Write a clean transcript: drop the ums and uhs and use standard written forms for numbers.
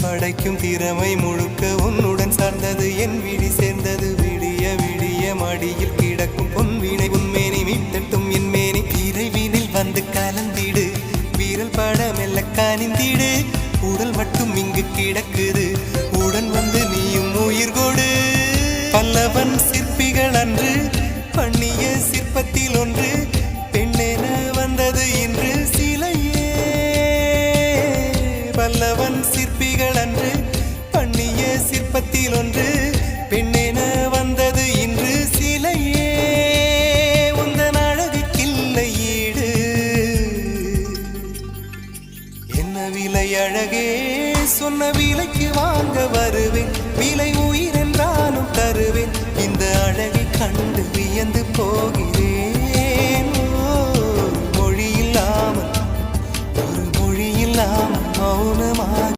படைக்கும் திறமை முழுக்க உன்னுடன் சார்ந்தது என் விழி சேர்ந்தது விடிய விடிய மடியில் கிடக்கும் பொன்வினை உன்மேனி மீட்டட்டும் என் மேனி இறைவினில் வந்து கலந்திடு வீரல் பட மெல்ல காணிந்திடு உடல் மட்டும் இங்கு கிடக்குது உடன் வந்து நீயும் உயிர் கொடு பல்லவன் சிற்பிகள் அன்று பண்ணிய சிற்பத்தில் ஒன்று பெண்ணென வந்தது இன்று சிலையே பல்லவன் சிற்பிகள் அன்று பண்ணிய சிற்பத்தில் ஒன்று பெண்ணென வந்தது இன்று சிலையே உந்தன் அழகுக்கில்லை ஈடு என்ன விலை அழகே சொன்ன விலைக்கு வாங்க வருவேன் விலை உயிர் என்றாலும் தருவேன் இந்த அழகை கண்டு வியந்து போகிறேன் ஒரு மொழி இல்லாமல் மௌனமாக